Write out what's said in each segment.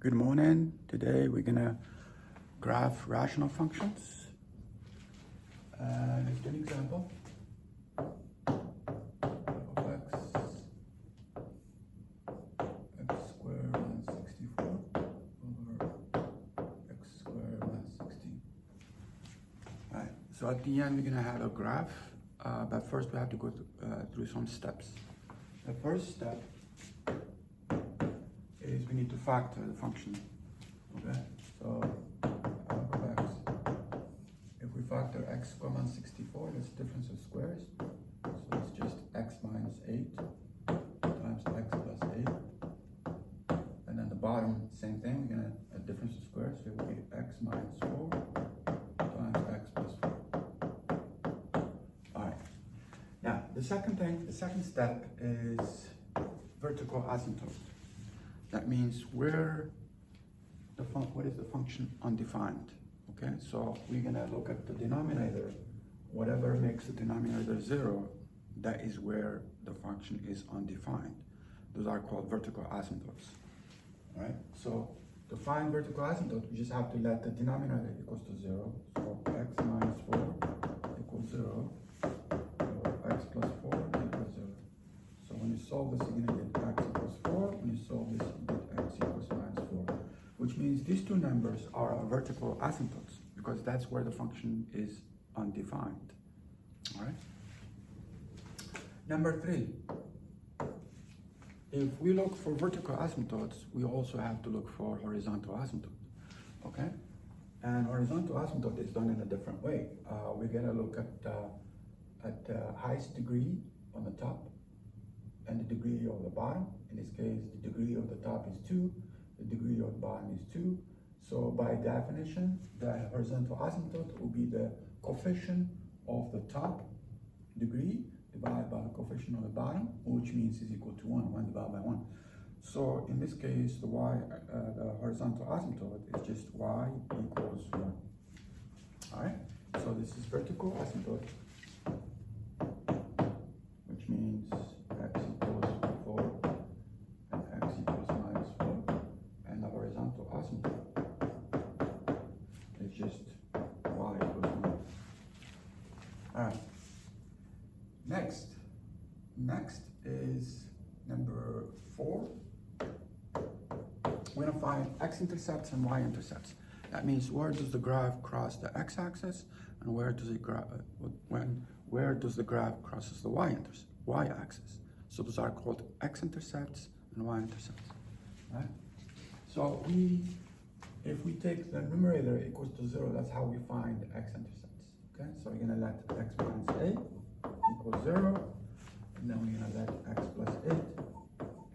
Good morning. Today we're gonna graph rational functions. Let's do an example. Of x squared minus 64 over x squared minus 16. All right. So at the end we're gonna have a graph, but first we have to go through some steps. The first step is we need to factor the function. Okay, so f of x. If we factor x squared minus 64, that's difference of squares. So it's just x minus 8 times x plus 8. And then the bottom, same thing, we're gonna add difference of squares. So it will be x minus 4 times x plus 4. All right. Now, the second step is vertical asymptote. That means what is the function undefined? Okay, so we're gonna look at the denominator. Whatever makes the denominator 0, that is where the function is undefined. Those are called vertical asymptotes. All right, so to find vertical asymptote, we just have to let the denominator equals to 0. So x minus 4 equals 0. So x plus 4 equals 0. So when you solve this, you're gonna get x equals 4. When you solve this, you get x equals minus 4. Which means these two numbers are vertical asymptotes because that's where the function is undefined. All right. Number 3. If we look for vertical asymptotes, we also have to look for horizontal asymptotes. Okay. And horizontal asymptote is done in a different way. We're gonna look at the highest degree on the top and the degree of the bottom. In this case, the degree of the top is 2, the degree of the bottom is 2. So by definition, the horizontal asymptote will be the coefficient of the top degree divided by the coefficient of the bottom, which means is equal to 1 divided by 1. So in this case, the horizontal asymptote is just y equals 1. All right, so this is vertical asymptote, which means x equals 4 and x equals minus 4, and the horizontal asymptote is just y equals 1. All right. Next is number 4. We're gonna find x-intercepts and y-intercepts. That means where does the graph cross the x-axis, and where does the graph crosses the y-axis. So those are called x-intercepts and y-intercepts. Right? So if we take the numerator equals to 0, that's how we find the x-intercepts. Okay, so we're gonna let x minus 8 equals 0, and then we're gonna let x plus 8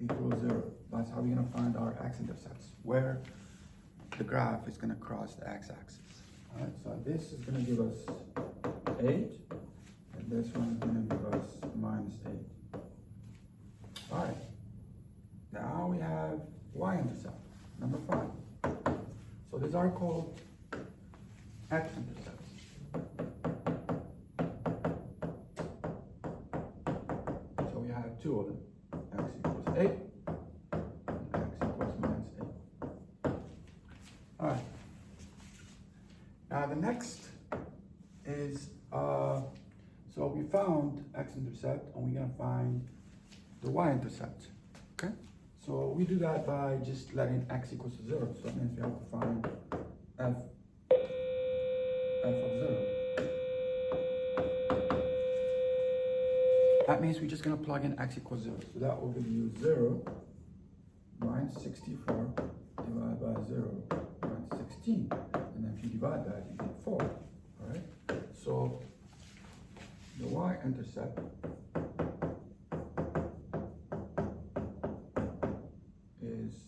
equals 0. That's how we're gonna find our x-intercepts, where the graph is gonna cross the x-axis. All right, so this is gonna give us 8, and this one is gonna give us minus 8. All right, now we have y-intercept, number 5. So these are called x-intercepts. So we have 2 of them, x equals 8, and x equals minus 8. All right. Now the next is, so we found x-intercept, and we're gonna find the y-intercept, okay? So we do that by just letting x equals to 0. So that means we have to find f of 0. That means we're just gonna plug in x equals 0. So that will give you 0 minus 64 divided by 0 minus 16. And then if you divide that, you get 4. All right? So the y-intercept is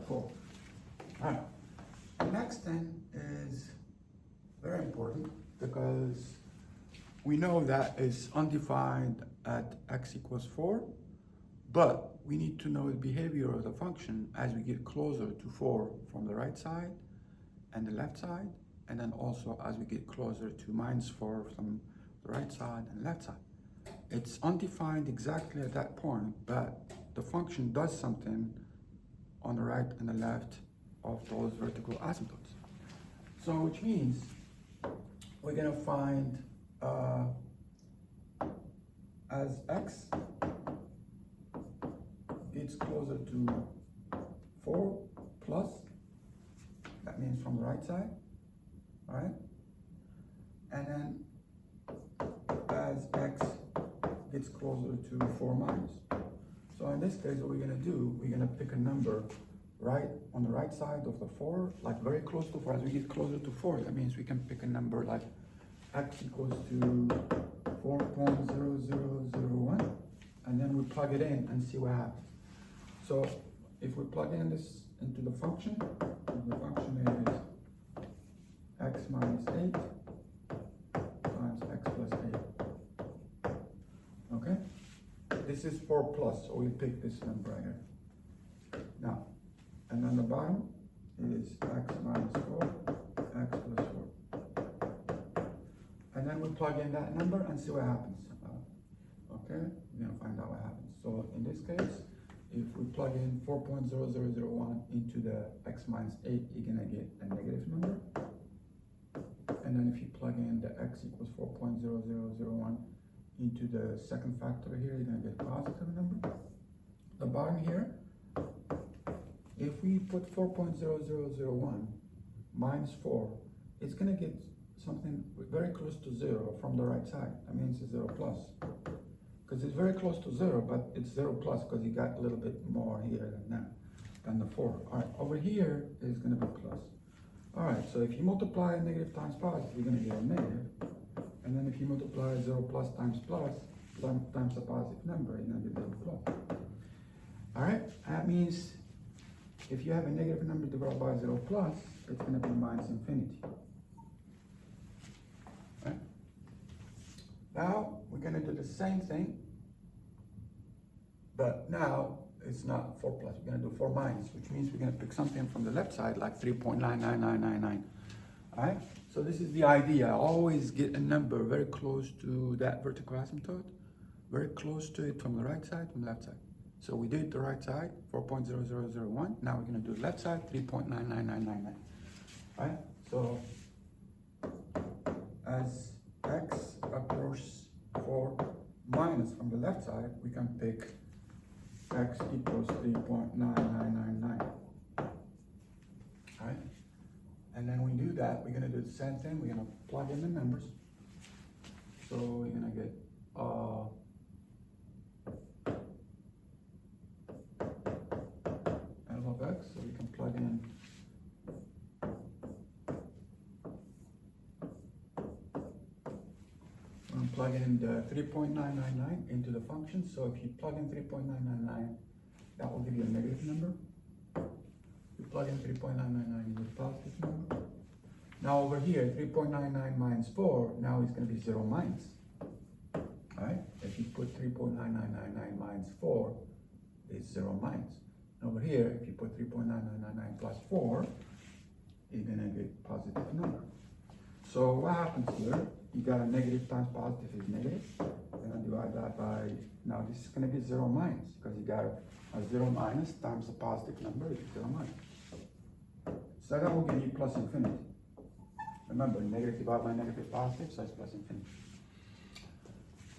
4. All right. The next thing is very important because we know that is undefined at x equals 4, but we need to know the behavior of the function as we get closer to 4 from the right side and the left side, and then also as we get closer to minus 4 from the right side and left side. It's undefined exactly at that point, but the function does something on the right and the left of those vertical asymptotes. So which means we're gonna find as x gets closer to 4 plus, that means from the right side, all right? And then as x gets closer to 4 minus. So in this case, what we're gonna do, we're gonna pick a number right on the right side of the 4, like very close to 4. As we get closer to 4, that means we can pick a number like x equals to 4.0001, and then we plug it in and see what happens. So if we plug in this into the function, the function is x minus 8 times x plus 8. Okay? This is 4 plus, so we pick this number right here. Now, and on the bottom is x minus 4, x plus 4. And then we plug in that number and see what happens. Okay, we're gonna find out what happens. So in this case, if we plug in 4.0001 into the x minus 8, you're gonna get a negative number. And then if you plug in the x equals 4.0001 into the second factor here, you're gonna get a positive number. The bottom here, if we put 4.0001 minus 4, it's gonna get something very close to 0 from the right side. That means it's 0 plus. Because it's very close to 0, but it's 0 plus because you got a little bit more here than that, than the 4. All right, over here is gonna be plus. All right, so if you multiply negative times positive, you're gonna get a negative. And then if you multiply 0 plus times plus, times a positive number, you're gonna get 0 plus. All right, that means if you have a negative number divided by 0 plus, it's gonna be minus infinity. Right? Now, we're gonna do the same thing, but now it's not 4 plus, we're gonna do 4 minus, which means we're gonna pick something from the left side, like 3.99999. All right, so this is the idea. Always get a number very close to that vertical asymptote, very close to it from the right side, from the left side. So we did the right side, 4.0001. Now we're gonna do the left side, 3.99999. All right, so as x approaches 4 minus from the left side, we can pick x equals 3.9999. All right, and then when we do that, we're gonna do the same thing. We're gonna plug in the numbers. So we're gonna get f of x, so we can plug in plug in the 3.999 into the function. So if you plug in 3.999, that will give you a negative number. You plug in 3.999, you get a positive number. Now over here, 3.99 minus 4, now it's going to be 0 minus. All right? If you put 3.9999 minus 4, it's 0 minus. And over here, if you put 3.9999 plus 4, you're going to get positive number. So what happens here? You got a negative times positive is negative. You're going to divide that by, now this is going to be 0 minus, because you got a 0 minus times a positive number is 0 minus. So that will give you plus infinity. Remember, negative divided by negative positive, so it's plus infinity.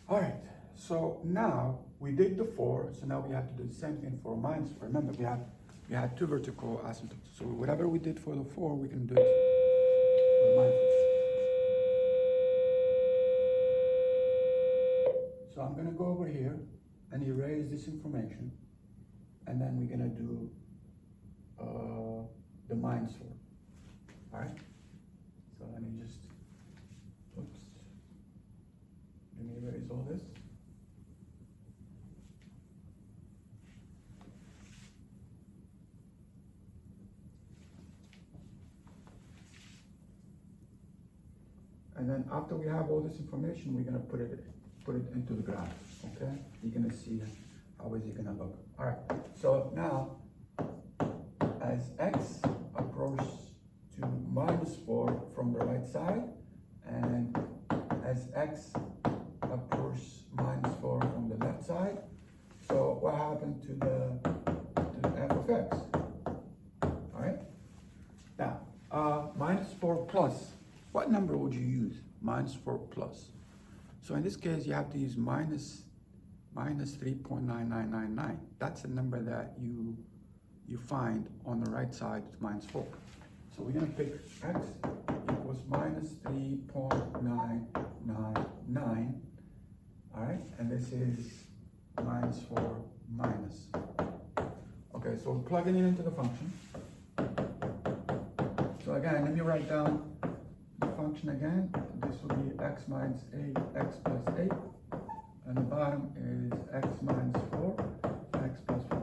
All right, so now we did the 4, so now we have to do the same thing for minus 4. Remember, we had 2 vertical asymptotes. So whatever we did for the 4, we can do it for minus 4. So I'm gonna go over here and erase this information, and then we're gonna do the minus 4. All right? So let me just, oops, let me erase all this. And then after we have all this information, we're gonna put it into the graph, okay? You're gonna see how is it gonna look. All right, so now, as x approaches to minus 4 from the right side, and as x approaches minus 4 from the left side, so what happened to the f of x? plus, what number would you use? Minus 4 plus. So in this case, you have to use minus 3.9999. That's the number that you find on the right side, minus 4. So we're going to pick x equals minus 3.999. All right, and this is minus 4 minus. Okay, so we're plugging it into the function. So again, let me write down the function again. This will be x minus 8, x plus 8. And the bottom is x minus 4, x plus 4.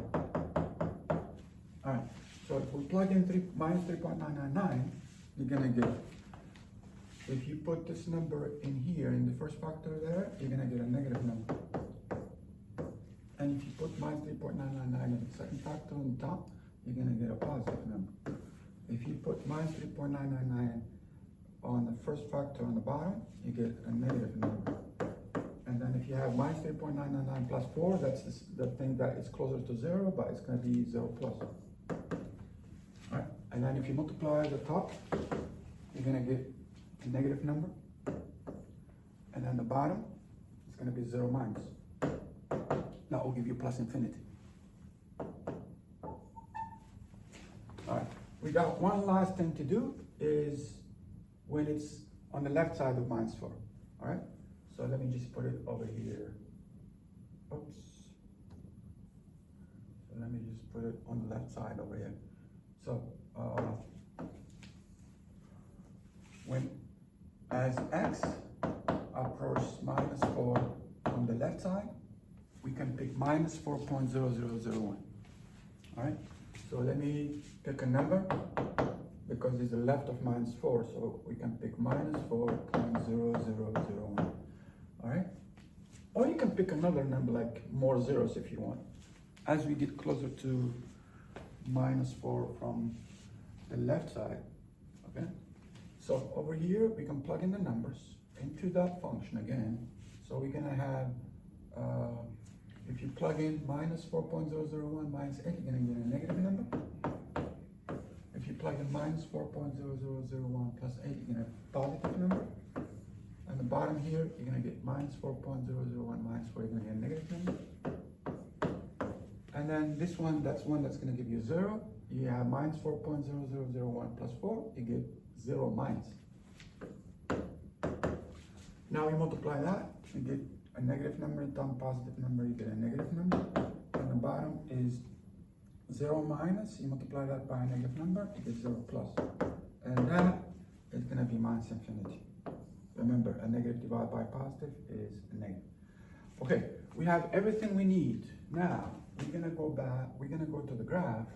All right, so if we plug in minus 3.999, you're gonna get, if you put this number in here, in the first factor there, you're gonna get a negative number. And if you put minus 3.999 in the second factor on the top, you're gonna get a positive number. If you put minus 3.999 on the first factor on the bottom, you get a negative number. And then if you have minus 3.999 plus 4, that's the thing that is closer to 0, but it's going to be 0 plus. All right. And then if you multiply the top, you're going to get a negative number. And then the bottom is going to be 0 minus. That will give you plus infinity. All right. We got one last thing to do is when it's on the left side of minus 4. All right. So let me just put it over here. Oops. So let me just put it on the left side over here. So when as x approaches minus 4 on the left side, we can pick minus 4.0001. All right. So let me pick a number because it's the left of minus 4. So we can pick minus 4.0001. All right, or you can pick another number like more zeros if you want. As we get closer to minus 4 from the left side, okay? So over here, we can plug in the numbers into that function again. So we're gonna have, if you plug in minus 4.001 minus 8, you're gonna get a negative number. If you plug in minus 4.0001 plus 8, you're gonna have a positive number. And the bottom here, you're going to get minus 4.001 minus 4, you're going to get a negative number. And then this one, that's one that's going to give you 0. You have minus 4.0001 plus 4, you get 0 minus. Now we multiply that, you get a negative number, and top positive number, you get a negative number. And the bottom is 0 minus, you multiply that by a negative number, you get 0 plus. And that is going to be minus infinity. Remember, a negative divided by positive is a negative. Okay, we have everything we need. Now, we're gonna go back, we're gonna go to the graph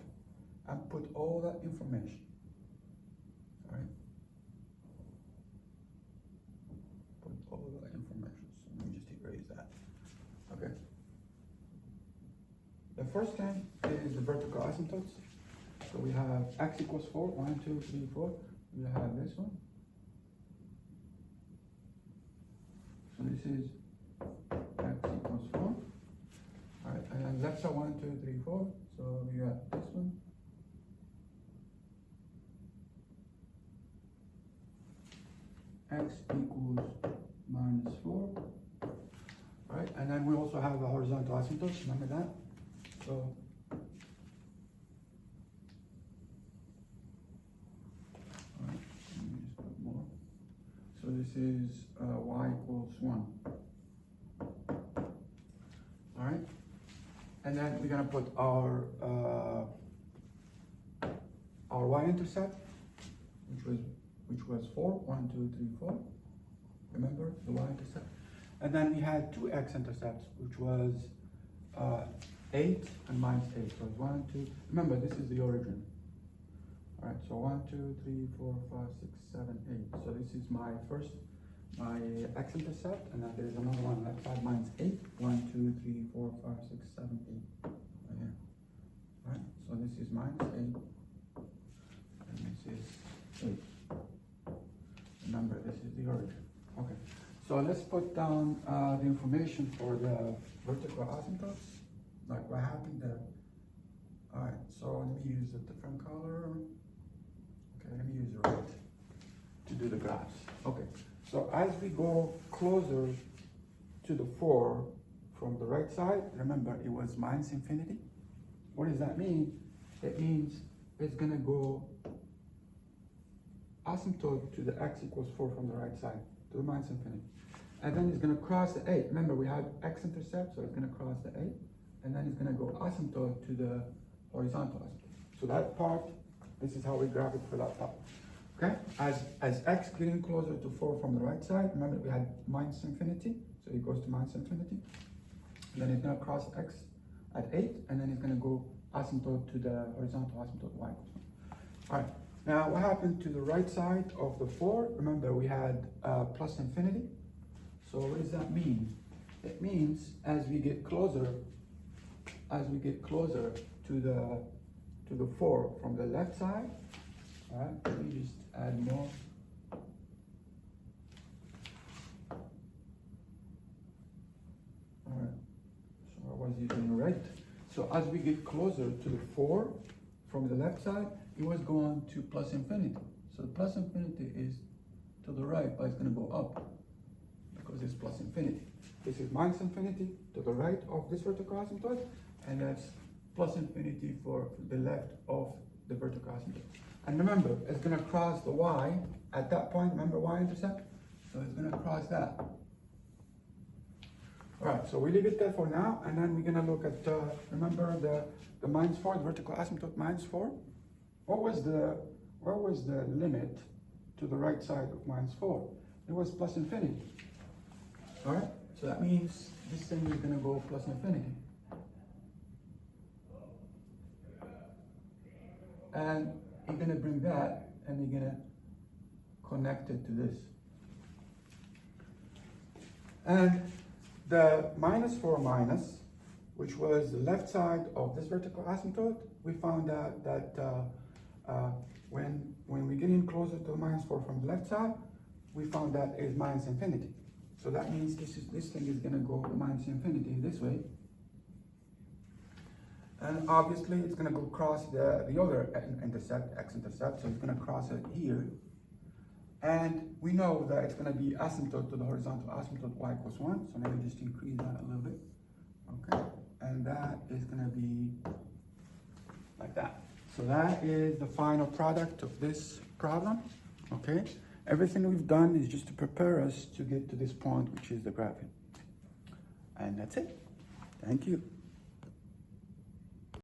and put all that information. All right? Put all that information. So let me just erase that. Okay. The first thing is the vertical asymptotes. So we have x equals 4, 1, 2, 3, 4. We have this one. So this is x equals 4. All right, and then left side 1, 2, 3, 4. So we got this one. X equals minus 4. All right, and then we also have a horizontal asymptotes. Remember that? So all right, let me just put more. So this is y equals 1. All right, and then we're gonna put our y-intercept, which was 4, 1, 2, 3, 4. Remember the y-intercept, and then we had two x-intercepts, which was 8 and minus 8. So 1, 2. Remember, this is the origin. All right, so 1, 2, 3, 4, 5, 6, 7, 8. So this is my x-intercept, and then there's another one left side minus 8. 1, 2, 3, 4, 5, 6, 7, 8. Right here. All right, so this is minus 8, and this is 8. Remember, this is the origin. Okay, so let's put down the information for the vertical asymptotes, like what happened there. All right, so let me use a different color. Okay, let me use red. to do the graphs. Okay, so as we go closer to the 4 from the right side, remember it was minus infinity. What does that mean? It means it's gonna go asymptote to the x equals 4 from the right side, to the minus infinity. And then it's gonna cross the 8. Remember we had x-intercept, so it's gonna cross the 8. And then it's gonna go asymptote to the horizontal asymptote. So that part, this is how we graph it for that part. Okay, as x getting closer to 4 from the right side, remember we had minus infinity, so it goes to minus infinity. And then it's gonna cross x at 8, and then it's gonna go asymptote to the horizontal asymptote y equals 1. All right, now what happened to the right side of the 4? Remember we had plus infinity. So what does that mean? It means as we get closer to the 4 from the left side, all right, let me just add more. All right, so I was using right. So as we get closer to the 4 from the left side, it was going to plus infinity. So the plus infinity is to the right, but it's going to go up because it's plus infinity. This is minus infinity to the right of this vertical asymptote, and that's plus infinity for the left of the vertical asymptote. And remember, it's going to cross the y at that point. Remember y-intercept? So it's going to cross that. All right, so we leave it there for now, and then we're going to look at, remember the minus 4, the vertical asymptote minus 4? Where was the limit to the right side of minus 4? It was plus infinity. All right, so that means this thing is going to go plus infinity. And you're going to bring that, and you're going to connect it to this. And the minus 4 minus, which was the left side of this vertical asymptote, we found out that when we get in closer to minus 4 from the left side, we found that is minus infinity. So that means this thing is going to go minus infinity this way. And obviously it's going to go across the other intercept, x-intercept, so it's going to cross it here. And we know that it's going to be asymptote to the horizontal asymptote y equals 1, so maybe just increase that a little bit. Okay, and that is going to be like that. So that is the final product of this problem. Okay, everything we've done is just to prepare us to get to this point, which is the graphing. And that's it. Thank you.